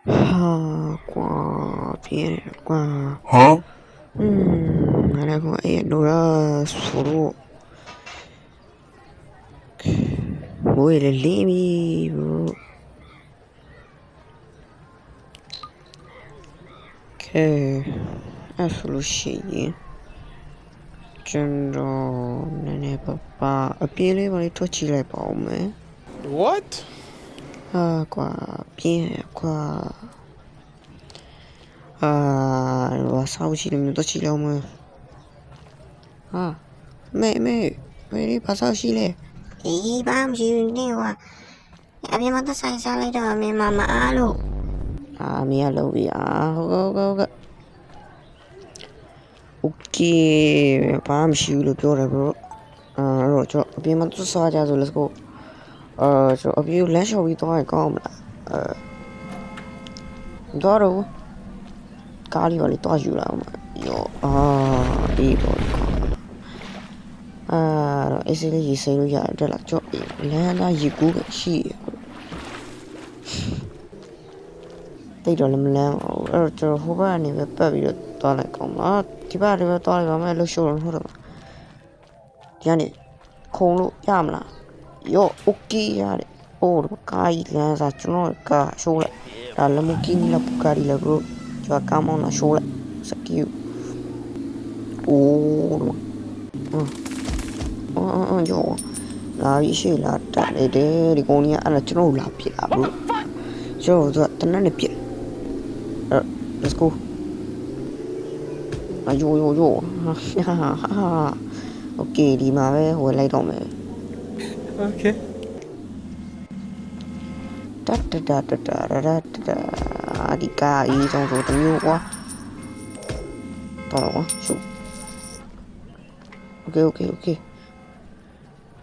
ဟာကွာပြင်းတယ်ကွာဟမ်ငါလည်းကွာအဲ့လိုရာဆိုတော့မိုးရလေးလေးပြီဘို့ကဲအဲ့ဆိုလို့ရှိရင်ကျွန်တော်နည်းနည်းပါအပြေးလေးပါလေးထွက်ချလိုက်ပါဦးမယ် what ဟာကွာပြင်းရကွာဘာဆောက်ရှိလို့တော့ချီလောက်မဟာမေလေးဘာဆောက်ရှိလဲ ဒီဘာမှမရှိဘူးနေကအပြင်မှာသက်ဆိုင်စားလိုက်တော့အမေမမအားလို့ မင်းကလုံးပြီဟုတ်ကဲ့โอเคဘာမှမရှိဘူးလို့ပြောတယ် bro အဲ့တော့ကျွန်တော်အပြင်မှာသူစားကြဆို let's go ကျွန်တော်အပြင်လမ်းလျှောက်ပြီးသွားရင်ကောင်းမလားတော့ကားလေးပါလေတွားယူလာအောင်ယောဒီတော့တော့အေးစေးလေးရေးစိမ်းလို့ရတယ်တက်လာကြော့လမ်းသားရေကူးပဲရှိရတိတ်တော့လည်းမလန်းအောင်အဲ့တော့ကျွန်တော်ဟိုဘက်ကနေပဲပတ်ပြီးတော့သွားလိုက်ကောင်းမလားဒီဘက်ကနေပဲသွားလိုက်ပါမယ်လို့ရှိုးတော့ဟုတ်တော့ဒီကနေခုံလို့ရမလားယောโอเคရတယ်အိုးကားကြီးလမ်းစားကျွန်တော်ကားရှိုးလိုက်ဒါလမကင်းလာပူကားရီလာဘရိုကျွန်တော်ကားမောင်းလာရှိုးလိုက်စကီအိုးယောလာရှိလာတက်လေဒီကောင်ကြီးအဲ့ဒါကျွန်တော်လာပြလာဘရိုကျွန်တော်တနက်နဲ့ပြlet's go ယောဟာโอเคဒီမှာပဲဝယ်လိုက်တော့မယ် okay တဒီကားအေးဆုံးဆိုတမျိုးကွာတော့ကွာရှုโอเค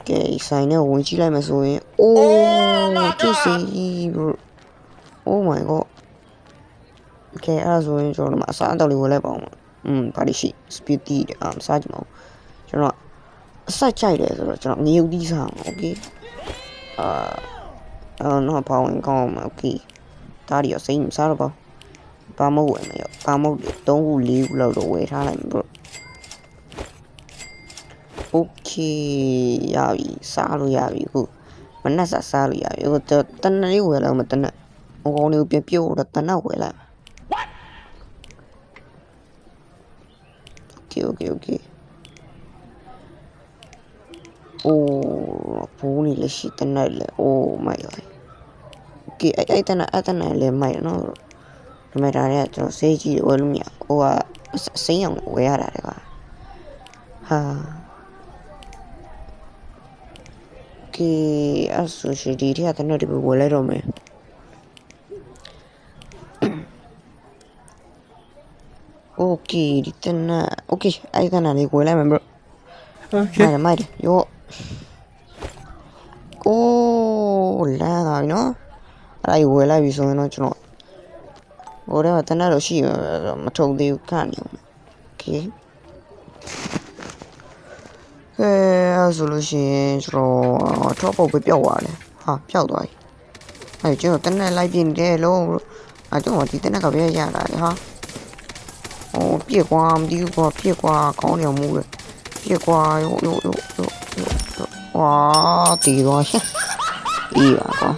ကဲဆိုင်နဲ့ဝင်ကြည့်လိုက်မယ်ဆိုရင်အိုးကျစီ oh my god ကဲအဲ့ဆိုရင်ကျွန်တော်အစားအသောက်လေးဝယ်လိုက်ပါဦးပါလိရှိ speed တီးစားကြည့်မအောင်ကျွန်တော်အဆက်ကြိုက်တယ်ဆိုတော့ကျွန်တော်ငရုတ်တီးစားအောင်โอเคနော်ပေါင်းကောင်းမှာโอเคဒါရီရောစိတ်မစားတော့ဘာမဟုတ်ဝယ်မရောဘာမဟုတ်3ခု4ခုလောက်တော့ဝယ်ထားလိုက်မယ် bro โอเคရပြီစားလို့ရပြီခုမနှက်စားလို့ရပြီခုတနက်လေးဝယ်လိုက်မတနက်အကောင်လေးကိုပြုတ်တော့တနက်ဝယ်လိုက်โอเคအိုးဘူးနေလက်ရှိတနက်လေ oh my god โอเคအဲ့တနက်လေမိုက်နော်ဒီမဲ့ဒါတွေကကျွန်တော်စေးကြီးဝယ်လို့မရဟိုကစိမ်းအောင်ဝယ်ရတာတဲ့ကွာဟာโอเคအဲ့ဆိုရှင်ဒီထက်တနက်တည်းဝယ်လိုက်တော့မယ်โอเคဒီတနက်โอเคအဲ့တနက်လေးဝယ်လိုက်မယ် bro okay မိုက်ယောအိုးလာတာနော်အဲ့ဝယ်လိုက်ပြီဆိုရင်တော့ကျွန်တော်ဟိုထဲမှာတနက်တော့ရှိမထုံသေးဘူးခန့်နေအောင်โอเคအဲ့ဆိုလို့ရှိရင်ကျွန်တော်ထောက်ပုတ်ပဲပျောက်သွားတယ်ဟာပျောက်သွားပြီအဲ့ကျွန်တော်တနက်လိုက်ပြနေတယ်လို့ကျွန်တော်ဒီတနက်ကပဲရတာလေဟာဟိုပြည့်ကွာမသိဘူးကွာပြည့်ကွာခေါင်းနေအောင်မူးတယ်ပြည့်ကွာယောဝါတီတော့အေးပါကွာ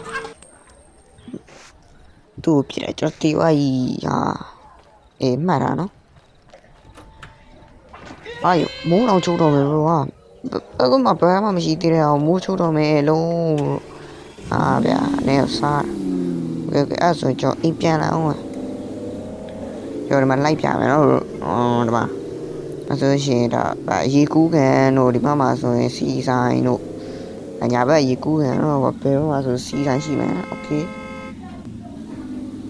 သူ့ပြည့်ကျွန်တော်တီဝါကြီးဟာအေးမှတ်တာနော်အာယမိုးအောင်ချိုးတော့မယ်ဘရောဟာအခုမှဘာမှမရှိသေးတဲ့အောင်မိုးချိုးတော့မယ်လုံးဗျာနေစားအဲ့ဆိုကျွန်တော်အိမ်ပြန်လာအောင်ကျွန်တော်ဒီမှာလိုက်ပြမယ်နော်ဒီမှာအဲ့ဆိုရှင်ဒါရေကူးကန်တို့ဒီဘက်မှာဆိုရင်စီဆိုင်တို့ညာဘက်ရေကူးကန်တော့ဘယ်တော့မှဆိုစီဆိုင်ရှိမယ်โอเค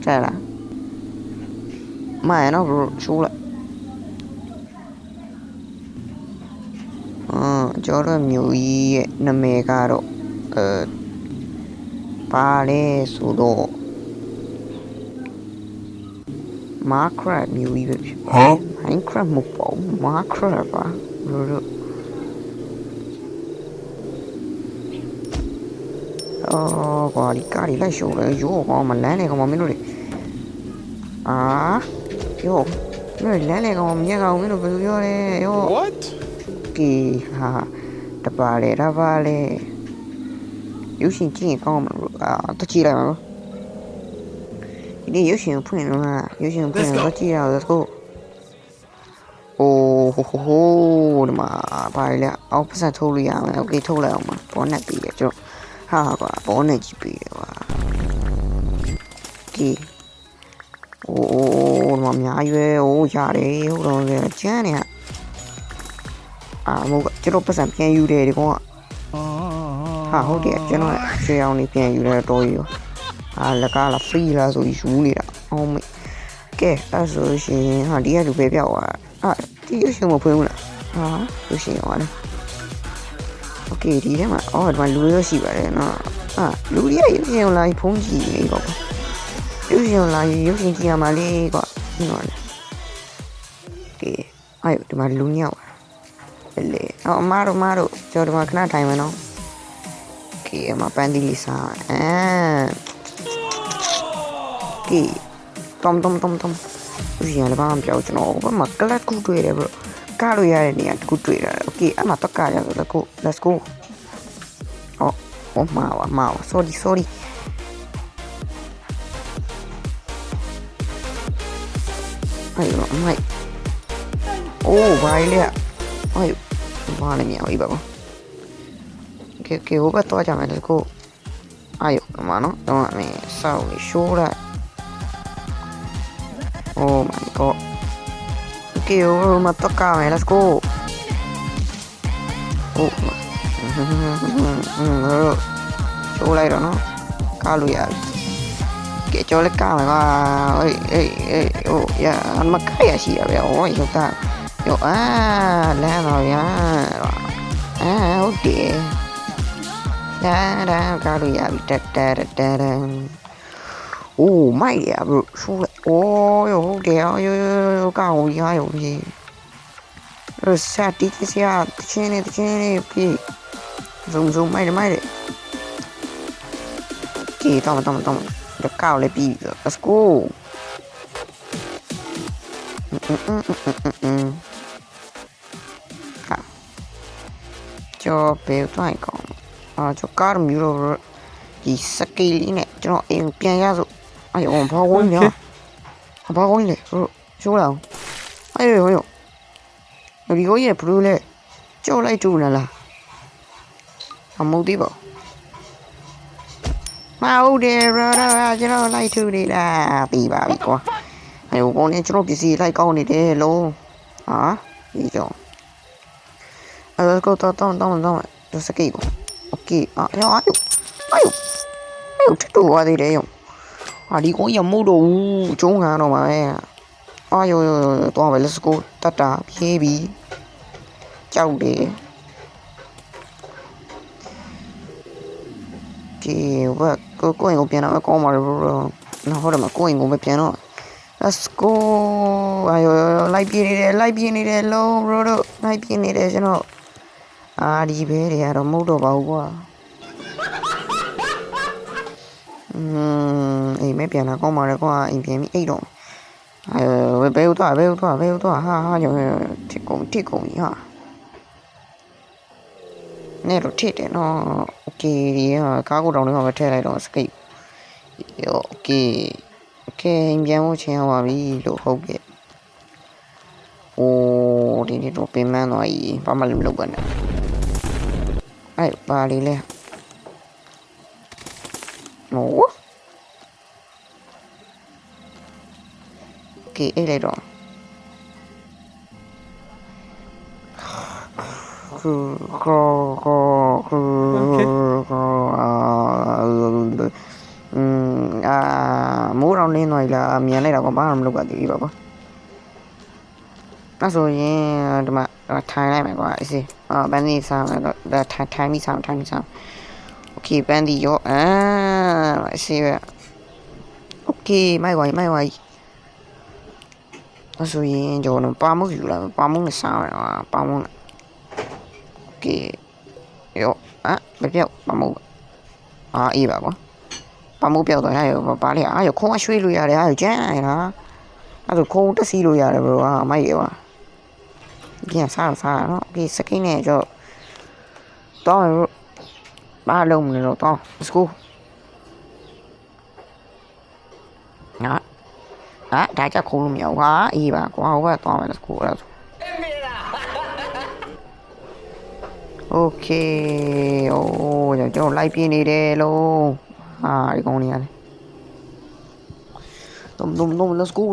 ဆက်လာမိုင်နော်ချိုးလိုက်ကျော်တော့မြို့ကြီးရဲ့နာမည်ကတော့ပါလဲဆိုတော့ Minecraft မြို့ကြီးပဲဖြစ်ဟမ် Minecraft မပေါ့ Minecraft ပါလို့ကွာဒီကားလေးလိုက်ရှုံးတယ်ရိုးကောင်မလန်းနေကောင်မင်းတို့တွေ啊，哟，那来那个我们家个我们都不要嘞，哟， What? 给哈，打巴嘞，有心进搞我们啊，都进来嘛。你有心朋友啊，有心朋友都进来，Let's go。哦吼吼吼，我的妈，巴了，我不是偷了呀，我给偷了嘛，帮那边就，哈吧，帮那几边哇，给。我妈များရွယ်ဟိုရတယ်ဟိုတော့လေကျန်းနေမို့ကျွန်တော်ပတ်စံပြန်ယူတယ်ဒီကောင်ကဟာဟုတ်တယ်ကျွန်တော်ရွှေအောင်နေပြန်ယူတယ်တော့ယူလက်ကလာ free လာဆိုယူနေတာအောင်မေကဲအဲ့ဆိုရှင်ဟာဒီကလူပဲပြောက်သွားဒီရွှေမဖွင့်ဘူးလားဟာရွှေရောလေโอเคဒီထဲမှာဒီမှာလူရရှိပါတယ်နော်လူရရွှေအောင်လာဖုန်းကြည့်နေပေါ့ရုပ်ရှင်လာရုပ်ရှင်ကြည့်ရမှာလေကွာနော်လေကဲဒီမှာလူညောက်လေအမားတို့ကျွန်တော်ဒီမှာခဏထိုင်မယ်နော်ကဲအမပန်းတီလေးစားကဲတုံရုပ်ရှင်လည်းဘာမှမပြောကျွန်တော်ဘာမှကလတ်ကူတွေ့တယ်ဘလို့ကားလို့ရတဲ့နေရာတကူတွေ့တာโอเคအမတော့ကားရဆိုတော့ let's go မာဝ sorry哎呦妈！哦，白了！哎呦，妈的喵！一把吧。给我把多加买这个。哎呦，干嘛呢？干嘛没？少你说了。Oh my god！给我把多加买，let's go。哦，出来了呢，卡路亚。ကဲကြော်လက်ကမယ်ကွာရမကရရှိရဗျရောက်တာရောလမ်းတော့ရဟုတ်တယ်ကားလို့ရပြီတက်အိုးမိုက်ရဘလို့ဆိုးလိုက်ရောဟုတ်တယ်ရောကောင်းရရောပြီဆက်တီးစရာချင်းနေပြီဇုံမိုက်တယ်ကဲတော့တကောက်လည်းပြီးပြီ let's go ဟာကျော်ပေတိုင်းကောင်ကျော်ကားမျိုးတော့ဒီစကေးလေးနဲ့ကျွန်တော်အိမ်ပြန်ရစို့ဘာဝင်လဲရှိုးလာဒီကိုရဘလူးလဲကြော်လိုက်တူလားအမုတ်သေးပါမဟုတ်တယ် brother ကျွန်တော်လိုက်ထူနေတာပြီးပါပြီကွာကိုနေကျွန်တော်ပစ္စည်းလိုက်ကောင်းနေတယ်လုံးဒီကြောင့်ကိုတော့စကေးကိုโอเคထတူသွားသေးတယ်ယုံဒီကိုရမို့တော့ကျုံးခံတော့မှာပဲတော့ပဲ let's go တတ်တာဖြေးပြီကြောက်တယ်ဒီကိုင်ကိုပြန်တော့ကောင်းပါလို့နော်ဟုတ်တယ်မကိုင်ကိုမပြန်တော့ let's go လိုက်ပြင်းနေတယ်လုံး bro တို့လိုက်ပြင်းနေတယ်ကျွန်တော်ဒီဘဲတွေကတော့မဟုတ်တော့ပါဘူးကွာအိမ်မပြန်လာကောင်းပါလေကွာအိမ်ပြန်ပြီးအိတ်တော့ဘဲဦးသွားဟာရောထိကုန်ကြီးဟာနေတော့ထိတယ်နော်โอเคကားကိုတောင်ထဲမှာပဲထည့်လိုက်တော့စကိတ်โอเคပြန်ဖို့ချင်းအောင်ပါပြီလို့ဟုတ်ကဲ့ဒီနေ့တော့ပြင်မှန်းသွားပြီဘာမှလည်းမလုပ်ပါနဲ့ပါလေလေနော်โอเคအဲ့လိုက်တော့မိုးတော့လင်းသွားပြီလားမြန်လိုက်တော့ဘာမှမလုပ်ပါသေးဘူးပါကွာအဲ့ဆိုရင်ဒီမှာထိုင်လိုက်မယ်ကွာအေးစေးပန်းစီစားမယ်တော့ထိုင်ပြီးစားโอเคပန်းစီရောအေးစေးပဲโอเคမိုက်ဝိုင်းအဲ့ဆိုရင်ကျွန်တော်ပါမှုယူလာပါမှုနဲ့စားမယ်ပါမှုနဲ့โอเคရောမပြောက်ပါမှုအေးပါကွာပါမှုပြောက်သွားရပါလေခွန်ရွှေ့လို့ရတယ်ကျန်းရတာ အဲ့ဒါခုံတက်စီလို့ရတယ်ဘရိုဟာမိုက်ရပါပြန်စားနော်ဒီစကိနဲ့ကြောတော့ဘာလုံးမလဲတော့ let's go နော်ဒါကြခုံလို့မရဘူးဟာအေးပါကွာဟိုဘက်သွားမယ် let's go အဲ့ဒါโอเคโอ้ကျွန်တော်လိုက်ပြနေတယ်လို့ဟာဒီကောင်နေရတယ်တုံ let's go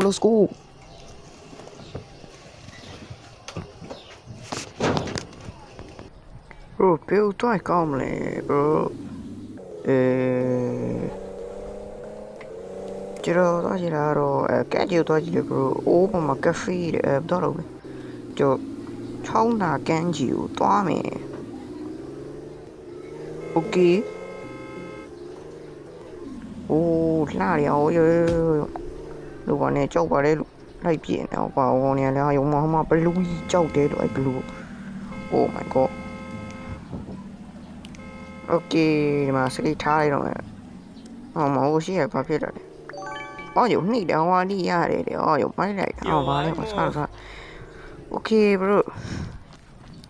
bro ဘယ်တော့ကောင်းမလဲ bro ကျွန်တော်တော့ကြည့်လာတော့ကဲကြည့်တော့ကြည့်လေ bro အိုးပေါ်မှာကဖေးတယ်တော့လို့ကျွန်တော်ချောင်းနာကန်းကြီးကိုတွားမယ် okay โอ้လှရအောင်လူကလည်းကြောက်ပါတယ်လို့လိုက်ပြင်းနေတော့ကွာဟိုနေလည်းရုံမဘလူးကြီးကြောက်တယ်လို့အဲ့ဘလူး oh my god okay ဒီမှာစလိထားလိုက်တော့မဟုတ်ရှိရဘာဖြစ်တာလဲအော်ယုံနှိတယ်ဟောဒီရတယ်တဲ့အော်ယုံမိုင်းလိုက်အော်ဘာလဲစား okay bro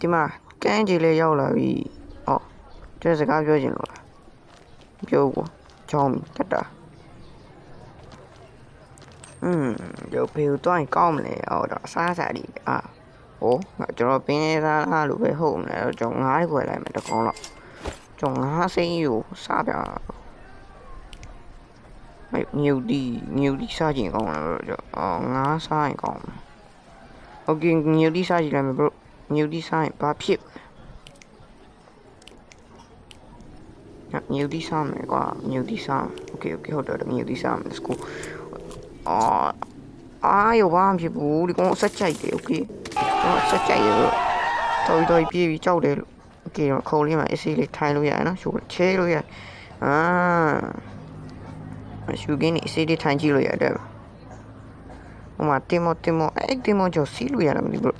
ဒီမှာကန်းကြီးလေးရောက်လာပြီအော်ကျစကားပြောချင်လို့လားပြောကွာချောင်းတက်တာရုပ်ဖေးတော့ကောင်းမလဲအော်တော့စားစားဒီဟိုကျွန်တော်ပင်းနေသားလို့ပဲဟုတ်မလဲကျွန်တော်ငားခွဲလိုက်မယ်တကောင်းတော့ကျွန်တော်ငားစိမ့်ကိုစားပြမြူတီစားကြည့်ကောင်းလားကျွန်ငားစားရင်ကောင်းโอเคမြူတီစားကြည့်လိုက်မယ် bro မြူတီစားရင်ဘာဖြစ်မြူတီစားမယ်ကွာမြူတီစားโอเคဟုတ်တယ်မြူတီစားမယ် let's go ရောဘာမှဖြစ်ဘူးဒီကောင်ဆက်ကြိုက်တယ်โอเคဆက်ကြိုက်ရတော့ပြေးပြီးကြောက်တယ်လို့โอเคခေါ်လေးမှာအစီလေးထိုင်လို့ရတယ်နော်ရှုချဲလို့ရရှုကင်းနေအစီလေးထိုင်ကြည့်လို့ရတယ်ဟိုမှာတင်မောအဲ့တင်မောကျော်စီးလို့ရတယ်မသိဘူး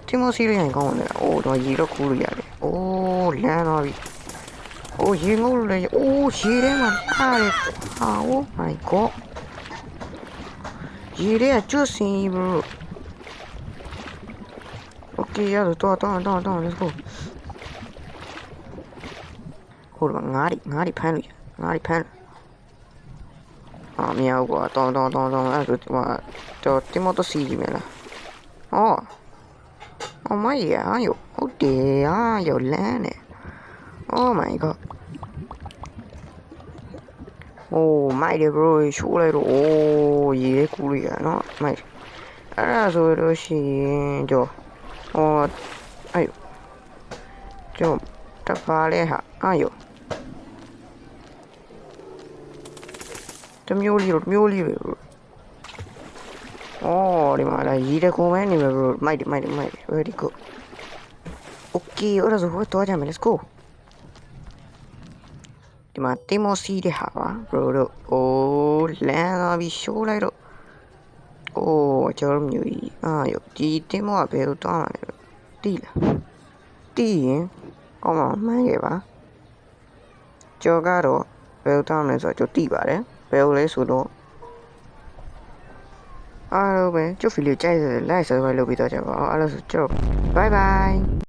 တင်မောစီးလို့ရင်ကောင်းတယ်အိုးတော့ရေတော့ခူးလို့ရတယ်အိုးလမ်းတော့ပြီအိုးရေငုတ်လို့လေအိုးရေထဲမှာအားရဟာ oh my god ရေထဲကကျွတ်စင် bro okay ရတော့ let's go ဟိုတော့ငါးရီဖမ်းလို့ငါးရီဖမ်းမရဘူးကွာတောင်းအဲ့ဒါဆိုတော့တင်မောတော့စီးကြည့်မယ်လားoh my god ယောဟုတ်တယ်ယောလမ်းနေ oh my god โอ้မိုက်တယ် bro ရှိုးလိုက်တော့အိုးရေကူးလိုက်ရနော်မိုက်အဲ့ဒါဆိုတော့ရှိရင်ကျော်အဲ့ကျော်တပါလဲဟာယောတမျိုးလေးပဲ bro ဒီမှာလာရေတကုံပဲနေမယ် bro မိုက်တယ် very good okay အဲ့ဒါဆိုတော့ကြမယ် let's go ဒီမှာတင်မောစီးတဲ့ဟာပါ bro တို့အိုးလမ်းသွားပြီးရှိုးလိုက်တော့အိုးကျွန်တော်မျိုးကြီးယောဒီတင်မောကဘယ်လိုတောင်းရလဲတီးလားတီးရင်ကောင်းမှန်းခဲ့ပါကျော်ကတော့ဘယ်လိုတောင်းလဲဆိုတော့ကျွန်တော်တီးပါတယ်ဘယ်လိုလဲဆိုတော့အားလုံးပဲကျုပ်ဖီလေးကြိုက်လိုက်ဆိုပဲလုပ်ပြီးတော့ကြပါအားလုံးဆိုကျုပ် bye bye